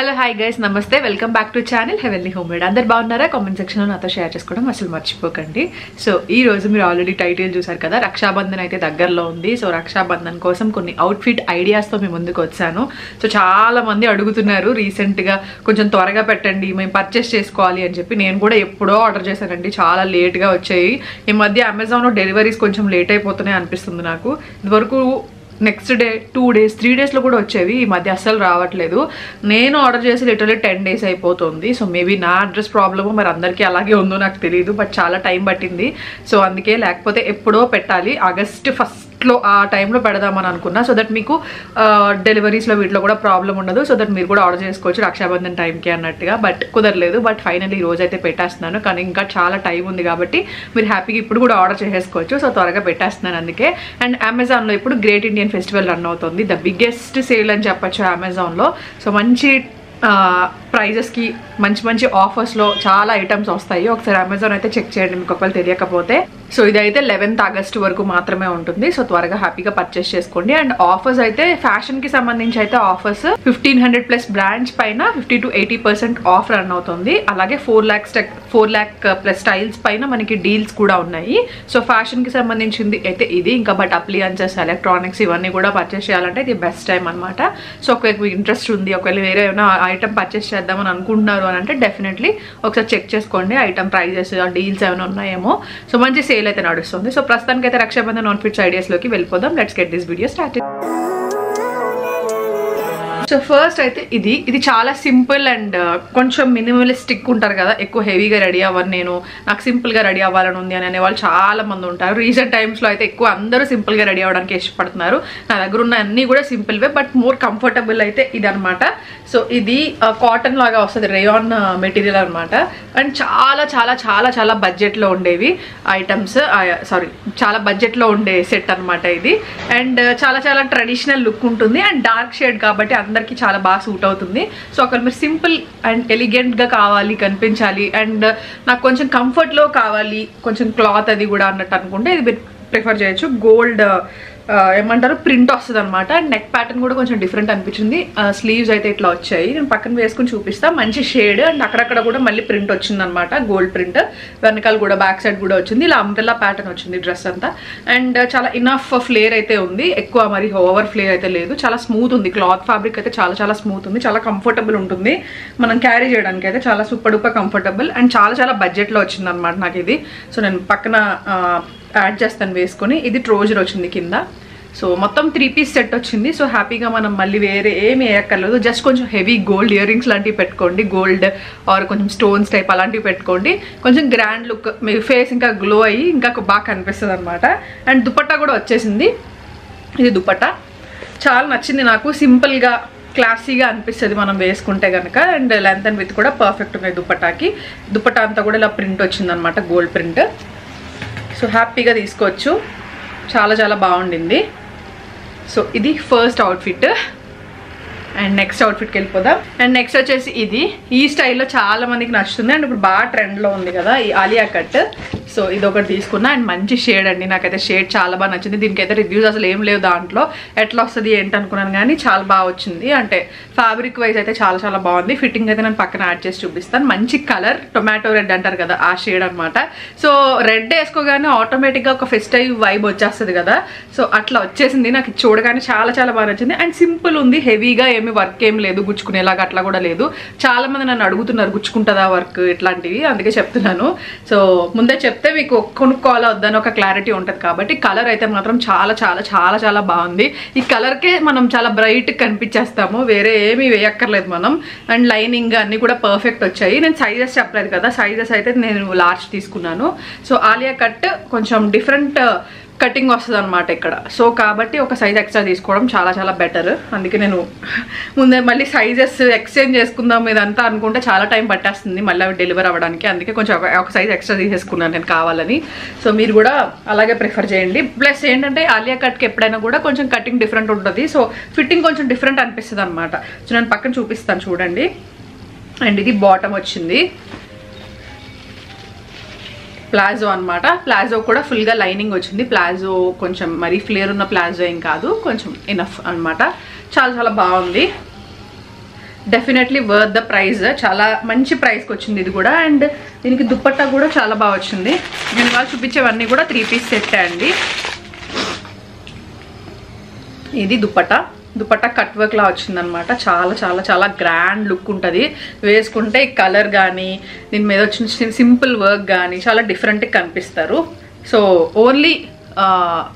Hello hi guys నమస్తే welcome back to channel heavenly homemade. అందరు బాగున్నారా? కామెంట్ సెక్షన్లో నాతో షేర్ చేసుకోవడం అసలు మర్చిపోకండి. సో ఈ రోజు మీరు ఆల్రెడీ టైటిల్ చూసారు కదా, రక్షాబంధన్ అయితే దగ్గరలో ఉంది. సో రక్షాబంధన్ కోసం కొన్ని అవుట్ఫిట్ ఐడియాస్తో మేము ముందుకు వచ్చాను. సో చాలా మంది అడుగుతున్నారు రీసెంట్గా కొంచెం త్వరగా పెట్టండి, మేము పర్చేస్ చేసుకోవాలి అని చెప్పి. నేను కూడా ఎప్పుడో ఆర్డర్ చేశానండి, చాలా లేట్గా వచ్చాయి. ఈ మధ్య అమెజాన్లో డెలివరీస్ కొంచెం లేట్ అయిపోతున్నాయి అనిపిస్తుంది నాకు. ఇదివరకు నెక్స్ట్ డే 2 days 3 daysలో కూడా వచ్చేవి, ఈ మధ్య అస్సలు రావట్లేదు. నేను ఆర్డర్ చేసి లిటరల్లీ 10 days అయిపోతుంది. సో మేబీ నా అడ్రస్ ప్రాబ్లమో మరి అందరికీ అలాగే ఉందో నాకు తెలియదు, బట్ చాలా టైం పట్టింది. సో అందుకే, లేకపోతే ఎప్పుడో పెట్టాలి, ఆగస్ట్ 1st ఆ టైంలో పెడదామని అనుకున్నా. సో దట్ మీకు డెలివరీస్లో వీటిలో కూడా ప్రాబ్లం ఉండదు. సో దట్ మీరు కూడా ఆర్డర్ చేసుకోవచ్చు రక్షాబంధన్ టైంకి అన్నట్టుగా. బట్ కుదరలేదు. బట్ ఫైనల్లీ ఈ రోజు అయితే పెట్టేస్తున్నాను, కానీ ఇంకా చాలా టైం ఉంది కాబట్టి మీరు హ్యాపీగా ఇప్పుడు కూడా ఆర్డర్ చేసేసుకోవచ్చు. సో త్వరగా పెట్టేస్తున్నాను అందుకే. అండ్ అమెజాన్లో ఇప్పుడు గ్రేట్ ఇండియన్ ఫెస్టివల్ రన్ అవుతుంది, ద బిగ్గెస్ట్ సేల్ అని చెప్పచ్చు అమెజాన్లో. సో మంచి ప్రైజెస్కి మంచి మంచి ఆఫర్స్లో చాలా ఐటమ్స్ వస్తాయి. ఒకసారి అమెజాన్ అయితే చెక్ చేయండి మీకు ఒకవేళ తెలియకపోతే. సో ఇదైతే 11th August వరకు మాత్రమే ఉంటుంది. సో త్వరగా హ్యాపీగా పర్చేస్ చేసుకోండి. అండ్ ఆఫర్స్ అయితే ఫ్యాషన్కి సంబంధించి అయితే ఆఫర్స్ 1500+ బ్రాండ్స్ పైన 50 to 80% ఆఫ్ రన్ అవుతుంది. అలాగే 4 lakh+ స్టైల్స్ పైన మనకి డీల్స్ కూడా ఉన్నాయి. సో ఫ్యాషన్కి సంబంధించింది అయితే ఇది. ఇంకా బట్ అప్లియన్సెస్, ఎలక్ట్రానిక్స్ ఇవన్నీ కూడా పర్చేస్ చేయాలంటే ఇది బెస్ట్ టైం అనమాట. సో ఒకవేళ మీకు ఇంట్రెస్ట్ ఉంది, ఒకవేళ వేరే ఏమైనా ఐటమ్ పర్చేస్ చేద్దామని అనుకుంటున్నారు అని అంటే డెఫినెట్లీ ఒకసారి చెక్ చేసుకోండి ఐటమ్ ప్రైజెస్, డీల్స్ ఏమైనా ఉన్నాయేమో. సో మంచి సేల్ అయితే నడుస్తుంది. సో ప్రస్తుతానికి అయితే రక్షాబంధన్ అవుట్ఫిట్స్ ఐడియాస్లోకి వెళ్ళిపోదాం. Let's get this video started. So first అయితే ఇది చాలా సింపుల్ అండ్ కొంచెం మినిమలిస్టిక్ ఉంటారు కదా, ఎక్కువ హెవీగా రెడీ అవ్వను నేను, నాకు సింపుల్గా రెడీ అవ్వాలని ఉంది అని అనేవాళ్ళు చాలా మంది ఉంటారు. రీసెంట్ టైమ్స్లో అయితే ఎక్కువ అందరూ సింపుల్గా రెడీ అవ్వడానికి ఇష్టపడుతున్నారు. నా దగ్గర ఉన్న అన్నీ కూడా సింపుల్వే, బట్ మోర్ కంఫర్టబుల్ అయితే ఇది అనమాట. సో ఇది కాటన్ లాగా వస్తుంది, రేయాన్ మెటీరియల్ అనమాట. అండ్ చాలా చాలా చాలా చాలా బడ్జెట్లో ఉండేవి ఐటమ్స్, చాలా బడ్జెట్లో ఉండే సెట్ అనమాట ఇది. అండ్ చాలా చాలా ట్రెడిషనల్ లుక్ ఉంటుంది అండ్ డార్క్ షేడ్ కాబట్టి అందరికీ చాలా బాగా సూట్ అవుతుంది. సో అక్కడ మీరు సింపుల్ అండ్ ఎలిగెంట్గా కావాలి, కనిపించాలి, అండ్ నాకు కొంచెం కంఫర్ట్లో కావాలి, కొంచెం క్లాత్ అది కూడా అన్నట్టు అనుకుంటే ఇది ప్రిఫర్ చేయొచ్చు. గోల్డ్ ఏమంటారు ప్రింట్ వస్తుంది అనమాట. అండ్ నెక్ ప్యాటర్న్ కూడా కొంచెం డిఫరెంట్ అనిపించింది. స్లీవ్స్ అయితే ఇట్లా వచ్చాయి, నేను పక్కన వేసుకుని చూపిస్తాను. మంచి షేడ్ అండ్ అక్కడక్కడ కూడా మళ్ళీ ప్రింట్ వచ్చింది అనమాట, గోల్డ్ ప్రింట్. వెనకాల కూడా బ్యాక్ సైడ్ కూడా వచ్చింది, ఇలా అంబ్రెల్లా ప్యాటర్న్ వచ్చింది డ్రెస్ అంతా. అండ్ చాలా ఇనఫ్ ఫ్లేర్ అయితే ఉంది, ఎక్కువ మరి ఓవర్ ఫ్లేర్ అయితే లేదు. చాలా స్మూత్ ఉంది, క్లాత్ ఫ్యాబ్రిక్ అయితే చాలా చాలా స్మూత్ ఉంది, చాలా కంఫర్టబుల్ ఉంటుంది మనం క్యారీ చేయడానికి అయితే. చాలా సూపర్ డూపర్ కంఫర్టబుల్ అండ్ చాలా చాలా బడ్జెట్లో వచ్చింది అనమాట నాకు ఇది. సో నేను పక్కన యాడ్ చేస్తాను వేసుకొని. ఇది ట్రోజర్ వచ్చింది కింద. సో మొత్తం 3 piece సెట్ వచ్చింది. సో హ్యాపీగా మనం మళ్ళీ వేరే ఏమి వేయక్కర్లేదు, జస్ట్ కొంచెం హెవీ గోల్డ్ ఇయర్ రింగ్స్ లాంటివి పెట్టుకోండి, గోల్డ్ ఆర్ కొంచెం స్టోన్స్ టైప్ అలాంటివి పెట్టుకోండి. కొంచెం గ్రాండ్ లుక్, మీ ఫేస్ ఇంకా గ్లో అయ్యి ఇంకా బాగా కనిపిస్తుంది అనమాట. అండ్ దుపట్టా కూడా వచ్చేసింది. ఇది దుపట్టా చాలా నచ్చింది నాకు, సింపుల్గా క్లాసీగా అనిపిస్తుంది మనం వేసుకుంటే కనుక. అండ్ లెంత్ అండ్ విత్ కూడా పర్ఫెక్ట్ ఉన్నాయి దుపట్టాకి. దుపట్టా అంతా కూడా ఇలా ప్రింట్ వచ్చింది అనమాట, గోల్డ్ ప్రింట్. సో హ్యాపీగా తీసుకోవచ్చు, చాలా చాలా బాగుండింది. సో ఇది ఫస్ట్ అవుట్ఫిట్. అండ్ నెక్స్ట్ అవుట్ఫిట్కి వెళ్ళిపోదాం. అండ్ నెక్స్ట్ వచ్చేసి ఇది, ఈ స్టైల్లో చాలా మందికి నచ్చుతుంది అండ్ ఇప్పుడు బాగా ట్రెండ్లో ఉంది కదా ఈ ఆలియా కట్. సో ఇది ఒకటి తీసుకున్నా అండ్ మంచి షేడ్ అండి, నాకైతే షేడ్ చాలా బాగా నచ్చింది. దీనికైతే రివ్యూస్ అసలు ఏం లేవు దాంట్లో, ఎట్లా వస్తుంది ఏంటి అనుకున్నాను కానీ చాలా బాగా వచ్చింది. అంటే ఫ్యాబ్రిక్ వైజ్ అయితే చాలా చాలా బాగుంది. ఫిట్టింగ్ అయితే నేను పక్కన యాడ్ చేసి చూపిస్తాను. మంచి కలర్, టొమాటో రెడ్ అంటారు కదా ఆ షేడ్ అనమాట. సో రెడ్ వేసుకోగానే ఆటోమేటిక్గా ఒక ఫెస్టివ్ వైబ్ వచ్చేస్తుంది కదా, సో అట్లా వచ్చేసింది. నాకు చూడగానే చాలా చాలా బాగా నచ్చింది. అండ్ సింపుల్ ఉంది, హెవీగా ఏమి వర్క్ ఏం లేదు, గుచ్చుకునేలాగా అట్లా కూడా లేదు. చాలా మంది నన్ను అడుగుతున్నారు గుచ్చుకుంటుందా వర్క్ ఇట్లాంటివి, అందుకే చెప్తున్నాను. సో ముందే చెప్తే మీకు కొనుక్కోవాలా వద్దని ఒక క్లారిటీ ఉంటుంది కాబట్టి. కలర్ అయితే మాత్రం చాలా చాలా చాలా చాలా బాగుంది. ఈ కలర్కే మనం చాలా బ్రైట్ కనిపించేస్తాము, వేరే ఏమీ వేయక్కర్లేదు మనం. అండ్ లైనింగ్ అన్ని కూడా పర్ఫెక్ట్ వచ్చాయి. నేను సైజెస్ చెప్పలేదు కదా, సైజెస్ అయితే నేను లార్జ్ తీసుకున్నాను. సో ఆలియా కట్ కొంచెం డిఫరెంట్ కటింగ్ వస్తుంది అనమాట ఇక్కడ. సో కాబట్టి ఒక సైజ్ ఎక్స్ట్రా తీసుకోవడం చాలా చాలా బెటర్. అందుకే నేను ముందే మళ్ళీ సైజెస్ ఎక్స్చేంజ్ చేసుకుందాం ఇదంతా అనుకుంటే చాలా టైం పట్టేస్తుంది మళ్ళీ అవి డెలివర్ అవ్వడానికి. అందుకే కొంచెం ఒక సైజ్ ఎక్స్ట్రా తీసేసుకున్నాను నేను కావాలని. సో మీరు కూడా అలాగే ప్రిఫర్ చేయండి. ప్లస్ ఏంటంటే ఆలియా కట్కి ఎప్పుడైనా కూడా కొంచెం కటింగ్ డిఫరెంట్ ఉంటుంది, సో ఫిట్టింగ్ కొంచెం డిఫరెంట్ అనిపిస్తుంది అనమాట. సో నేను పక్కన చూపిస్తాను చూడండి. అండ్ ఇది బాటమ్ వచ్చింది, ప్లాజో అనమాట. ప్లాజో కూడా ఫుల్గా లైనింగ్ వచ్చింది. ప్లాజో కొంచెం మరీ ఫ్లేర్ ఉన్న ప్లాజో ఏం కాదు, కొంచెం ఇనఫ్ అనమాట. చాలా చాలా బాగుంది. Definitely worth the price. చాలా మంచి ప్రైస్కి వచ్చింది ఇది కూడా. అండ్ దీనికి దుప్పట్టా కూడా చాలా బాగా వచ్చింది. నేను ఇవాళ చూపించేవన్నీ కూడా 3 పీస్ సెట్ అండి. ఇది దుపట్టా కట్ వర్క్ లా వచ్చిందనమాట. చాలా చాలా చాలా గ్రాండ్ లుక్ ఉంటుంది వేసుకుంటే. కలర్ కానీ దీని మీద వచ్చిన సింపుల్ వర్క్ కానీ చాలా డిఫరెంట్గా కనిపిస్తారు. సో ఓన్లీ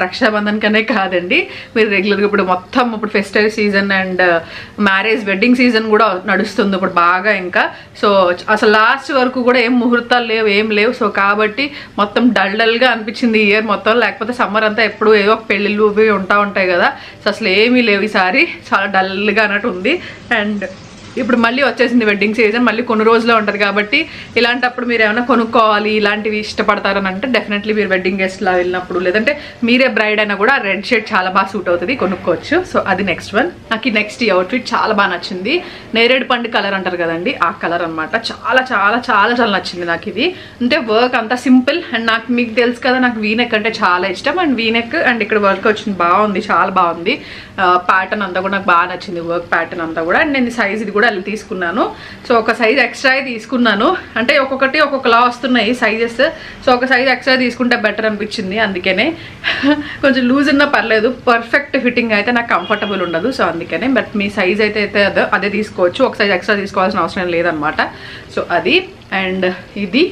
రక్షాబంధన్ కనే కాదండి, మీరు రెగ్యులర్గా ఇప్పుడు festival season and marriage wedding season కూడా నడుస్తుంది ఇప్పుడు బాగా. ఇంకా సో అసలు లాస్ట్ వరకు కూడా ఏం ముహూర్తాలు లేవు, ఏం లేవు. సో కాబట్టి మొత్తం డల్గా అనిపించింది ఈ ఇయర్ మొత్తం. లేకపోతే సమ్మర్ అంతా ఎప్పుడు ఏదో ఒక పెళ్ళిళ్ళు ఉంటాయి కదా, సో అసలు ఏమీ లేవు ఈసారి. చాలా డల్గా అన్నట్టు ఉంది. అండ్ ఇప్పుడు మళ్ళీ వచ్చేసింది వెడ్డింగ్ సీజన్, మళ్ళీ కొన్ని రోజుల్లో ఉంటుంది కాబట్టి ఇలాంటప్పుడు మీరు ఏమైనా కొనుక్కోవాలి ఇలాంటివి ఇష్టపడతారని అంటే డెఫినెట్లీ మీరు వెడ్డింగ్ గెస్ట్లా వెళ్ళినప్పుడు లేదంటే మీరే బ్రైడ్ అయినా కూడా రెడ్ షేడ్ చాలా బాగా సూట్ అవుతుంది, కొనుక్కోవచ్చు. సో అది నెక్స్ట్ వన్. నాకు నెక్స్ట్ ఈ అవుట్ఫిట్ చాలా బాగా నచ్చింది. నేరేడు పండు కలర్ అంటారు కదండి, ఆ కలర్ అనమాట. చాలా చాలా చాలా చాలా నచ్చింది నాకు ఇది. అంటే వర్క్ అంతా సింపుల్. అండ్ నాకు మీకు తెలుసు కదా, నాకు వీనెక్ అంటే చాలా ఇష్టం. అండ్ వీనెక్ అండ్ ఇక్కడ వర్క్ వచ్చింది, బాగుంది, చాలా బాగుంది. ప్యాటర్న్ అంతా కూడా నాకు బాగా నచ్చింది, వర్క్ ప్యాటర్న్ అంతా కూడా. అండ్ నేను సైజ్ ఇది కూడా అలా తీసుకున్నాను. సో ఒక సైజ్ ఎక్స్ట్రా తీసుకున్నాను. అంటే ఒక్కొక్కటి ఒక్కొక్కలా వస్తున్నాయి సైజెస్. సో ఒక సైజ్ ఎక్స్ట్రా తీసుకుంటే బెటర్ అనిపించింది, అందుకనే. కొంచెం లూజ్ ఉన్నా పర్లేదు, పర్ఫెక్ట్ ఫిట్టింగ్ అయితే నాకు కంఫర్టబుల్ ఉండదు. సో అందుకనే. బట్ మీ సైజ్ అయితే అదే తీసుకోవచ్చు, ఒక సైజ్ ఎక్స్ట్రా తీసుకోవాల్సిన అవసరం లేదనమాట. సో అది. అండ్ ఇది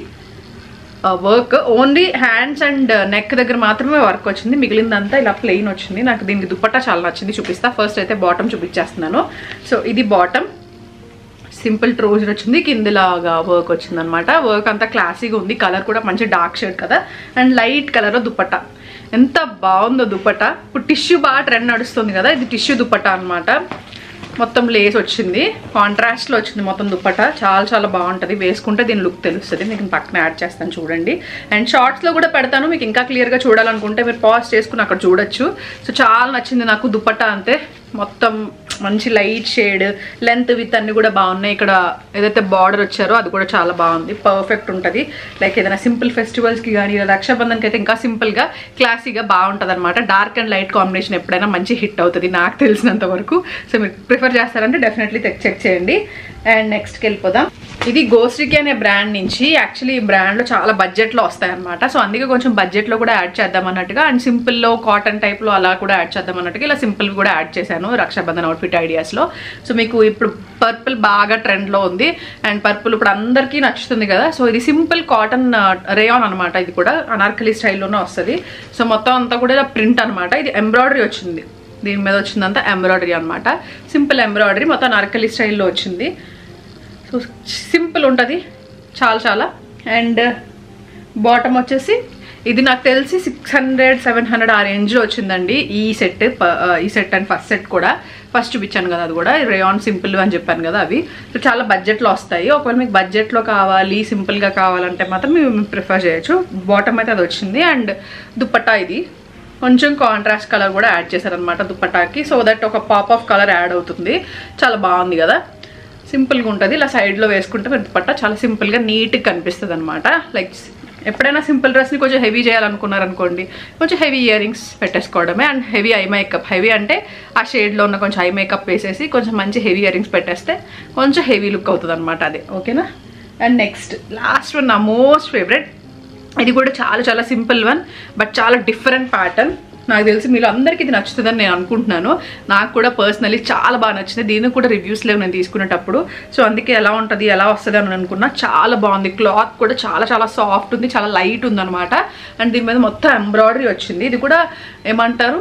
work only hands and neck దగ్గర మాత్రమే వర్క్ వచ్చింది, మిగిలిందంతా ఇలా ప్లెయిన్ వచ్చింది. నాకు దీనికి దుపట్టా చాలా నచ్చింది, చూపిస్తా. ఫస్ట్ అయితే బాటమ్ చూపించేస్తున్నాను. సో ఇది బాటమ్, సింపుల్ ట్రౌజర్ వచ్చింది, కిందలాగా వర్క్ వచ్చింది అనమాట. వర్క్ అంతా క్లాసీగా ఉంది, కలర్ కూడా మంచి డార్క్ షేడ్ కదా. అండ్ లైట్ కలర్ దుపట్టా, ఎంత బాగుందో దుపట్టా. ఇప్పుడు టిష్యూ బాగా ట్రెండ్ నడుస్తుంది కదా, ఇది టిష్యూ దుపట్టా అనమాట. మొత్తం లేస్ వచ్చింది, కాంట్రాస్ట్లో వచ్చింది మొత్తం దుపట్టా. చాలా చాలా బాగుంటుంది, వేసుకుంటే దీని లుక్ తెలుస్తుంది. మీకు పక్కన యాడ్ చేస్తాను చూడండి. అండ్ షార్ట్స్లో కూడా పెడతాను, మీకు ఇంకా క్లియర్గా చూడాలనుకుంటే మీరు పాజ్ చేసుకుని అక్కడ చూడొచ్చు. సో చాలా నచ్చింది నాకు దుపట్టా. అంతే మొత్తం మంచి లైట్ షేడ్, లెంత్ విత్ అన్ని కూడా బాగున్నాయి. ఇక్కడ ఏదైతే బార్డర్ వచ్చారో అది కూడా చాలా బాగుంది, పర్ఫెక్ట్ ఉంటుంది. లైక్ ఏదైనా సింపుల్ ఫెస్టివల్స్కి కానీ రక్షాబంధన్కి అయితే ఇంకా సింపుల్గా క్లాసీగా బాగుంటుంది అనమాట. డార్క్ అండ్ లైట్ కాంబినేషన్ ఎప్పుడైనా మంచి హిట్ అవుతుంది నాకు తెలిసినంత వరకు. సో మీరు ప్రిఫర్ చేస్తారంటే డెఫినెట్లీ చెక్ చేయండి. అండ్ నెక్స్ట్కి వెళ్ళిపోదాం. ఇది గోస్ట్రీకి అనే బ్రాండ్ నుంచి. యాక్చువల్లీ ఈ బ్రాండ్లో చాలా బడ్జెట్లో వస్తాయన్నమాట. సో అందుకే కొంచెం బడ్జెట్లో కూడా యాడ్ చేద్దాం అన్నట్టుగా, అండ్ సింపుల్లో కాటన్ టైప్లో అలా కూడా యాడ్ చేద్దాం అన్నట్టుగా ఇలా సింపుల్ కూడా యాడ్ చేశాను రక్షాబంధన్ అవుట్ఫిట్ ఐడియాస్లో. సో మీకు ఇప్పుడు పర్పుల్ బాగా ట్రెండ్లో ఉంది, అండ్ పర్పుల్ ఇప్పుడు అందరికీ నచ్చుతుంది కదా. సో ఇది సింపుల్ కాటన్ రేయాన్ అనమాట. ఇది కూడా అనార్కలి స్టైల్లోనే వస్తుంది. సో మొత్తం అంతా కూడా ఇలా ప్రింట్ అనమాట. ఇది ఎంబ్రాయిడరీ వచ్చింది, దీని మీద వచ్చిందంతా ఎంబ్రాయిడరీ అనమాట. సింపుల్ ఎంబ్రాయిడరీ మొత్తం అనార్కలి స్టైల్లో వచ్చింది. సో సింపుల్ ఉంటుంది చాలా చాలా. అండ్ బాటమ్ వచ్చేసి ఇది నాకు తెలిసి 600-700 ఆ రేంజ్లో వచ్చిందండి ఈ సెట్ అండ్ ఫస్ట్ సెట్ కూడా. ఫస్ట్ చూపించాను కదా, అది కూడా రేయాన్ సింపుల్ అని చెప్పాను కదా, అవి. సో చాలా బడ్జెట్లో వస్తాయి. ఒకవేళ మీకు బడ్జెట్లో కావాలి, సింపుల్గా కావాలంటే మాత్రం మేము ప్రిఫర్ చేయొచ్చు. బాటమ్ అయితే అది వచ్చింది. అండ్ దుపట్టా ఇది కొంచెం కాంట్రాస్ట్ కలర్ కూడా యాడ్ చేశారనమాట దుపట్టాకి, సో దట్ ఒక పాప్ ఆఫ్ కలర్ యాడ్ అవుతుంది. చాలా బాగుంది కదా, సింపుల్గా ఉంటుంది. ఇలా సైడ్లో వేసుకుంటే దుపట్టా చాలా సింపుల్గా నీట్గా కనిపిస్తుంది అనమాట. లైక్ ఎప్పుడైనా సింపుల్ డ్రెస్ని కొంచెం హెవీ చేయాలనుకున్నారనుకోండి, కొంచెం హెవీ ఇయర్ రింగ్స్ పెట్టేసుకోవడమే. And heavy eye makeup, heavy అంటే ఆ షేడ్లో ఉన్న కొంచెం ఐ మేకప్ వేసేసి కొంచెం మంచి హెవీ ఇయర్ రింగ్స్ పెట్టేస్తే కొంచెం హెవీ లుక్ అవుతుంది అనమాట, అదే. ఓకేనా. అండ్ నెక్స్ట్ లాస్ట్ వన్, నా మోస్ట్ ఫేవరెట్. ఇది కూడా చాలా చాలా సింపుల్ వన్, బట్ చాలా డిఫరెంట్ ప్యాటర్న్. నాకు తెలిసి మీలో అందరికీ ఇది నచ్చుతుందని నేను అనుకుంటున్నాను. నాకు కూడా పర్సనలీ చాలా బాగా నచ్చింది. దీనికి కూడా రివ్యూస్ లేవు నేను తీసుకునేటప్పుడు. సో అందుకే ఎలా ఉంటుంది, ఎలా వస్తుంది అని అనుకున్నా. చాలా బాగుంది, క్లాత్ కూడా చాలా చాలా సాఫ్ట్ ఉంది, చాలా లైట్ ఉందన్నమాట. అండ్ దీని మీద మొత్తం ఎంబ్రాయిడరీ వచ్చింది. ఇది కూడా ఏమంటారు,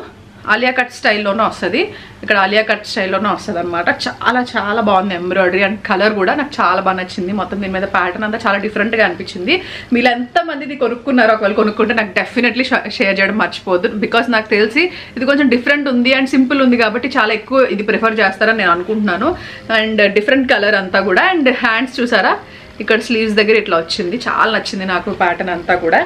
ఆలియా కట్ స్టైల్లోనే వస్తుంది. ఇక్కడ ఆలియా కట్ స్టైల్లోనే వస్తుంది అనమాట. చాలా చాలా బాగుంది ఎంబ్రాయిడరీ. అండ్ కలర్ కూడా నాకు చాలా బాగా నచ్చింది. మొత్తం దీని మీద ప్యాటర్న్ అంతా చాలా డిఫరెంట్గా అనిపించింది. మీరు ఎంతమంది ఇది కొనుక్కున్నారో, ఒకవేళ కొనుక్కుంటే నాకు డెఫినెట్లీ షేర్ చేయడం మర్చిపోద్దు. బికాస్ నాకు తెలిసి ఇది కొంచెం డిఫరెంట్ ఉంది అండ్ సింపుల్ ఉంది కాబట్టి చాలా ఎక్కువ ఇది ప్రిఫర్ చేస్తారని నేను అనుకుంటున్నాను. అండ్ డిఫరెంట్ కలర్ అంతా కూడా. అండ్ హ్యాండ్స్ చూసారా, ఇక్కడ స్లీవ్స్ దగ్గర ఇట్లా వచ్చింది. చాలా నచ్చింది నాకు ప్యాటర్న్ అంతా కూడా.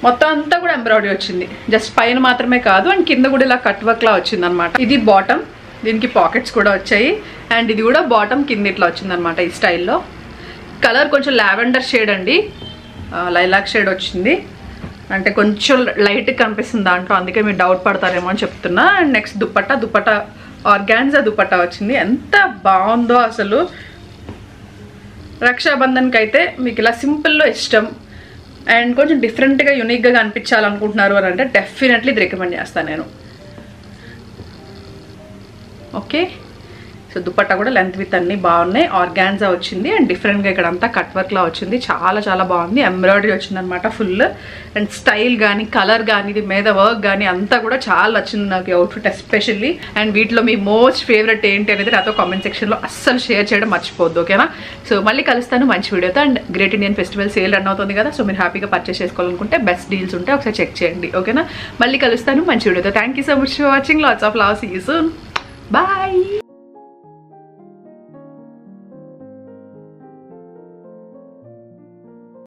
మొత్తం అంతా కూడా ఎంబ్రాయిడరీ వచ్చింది, జస్ట్ పైన మాత్రమే కాదు. అండ్ కింద కూడా ఇలా కట్ వర్క్ లా వచ్చింది అనమాట. ఇది బాటమ్, దీనికి పాకెట్స్ కూడా వచ్చాయి. అండ్ ఇది కూడా బాటమ్ కింద ఇట్లా వచ్చింది అనమాట ఈ స్టైల్లో. కలర్ కొంచెం లావెండర్ షేడ్ అండి, లైలాక్ షేడ్ వచ్చింది. అంటే కొంచెం లైట్గా కనిపిస్తుంది దాంట్లో, అందుకే మీరు డౌట్ పడతారేమో అని చెప్తున్నా. And next dupatta organza dupatta వచ్చింది. ఎంత బాగుందో అసలు. రక్షాబంధన్కి అయితే మీకు ఇలా సింపుల్లో ఇష్టం అండ్ కొంచెం డిఫరెంట్గా యూనిక్గా అనిపించాలనుకుంటున్నారు అని అంటే డెఫినెట్లీ ఇది రికమెండ్ చేస్తాను నేను. ఓకే, సో దుపట్టా కూడా లెంత్ విత్ అన్నీ బాగున్నాయి. ఆర్గాన్జా వచ్చింది అండ్ డిఫరెంట్గా ఇక్కడ అంతా కట్ వర్క్లా వచ్చింది. చాలా చాలా బాగుంది. ఎంబ్రాయిడరీ వచ్చిందనమాట ఫుల్. అండ్ స్టైల్ కానీ కలర్ కానీ ఇది మీద వర్క్ కానీ అంతా కూడా చాలా నచ్చింది నాకు ఈ అవుట్ఫిట్ ఎస్పెషల్లీ. అండ్ వీటిలో మీ మోస్ట్ ఫేవరెట్ ఏంటి అనేది నాతో కామెంట్ సెక్షన్లో అస్సలు షేర్ చేయడం మర్చిపోద్దు. ఓకేనా? సో మళ్ళీ కలుస్తాను మంచి వీడియోతో. And great Indian festival sale run అవుతుంది కదా, సో మీరు హ్యాపీగా పర్చేస్ చేసుకోవాలనుకుంటే బెస్ట్ డీల్స్ ఉంటే ఒకసారి చెక్ చేయండి. ఓకేనా? మళ్ళీ కలుస్తాను మంచి వీడియోతో. Thank you so much for watching. Lots of love. See you soon. Bye.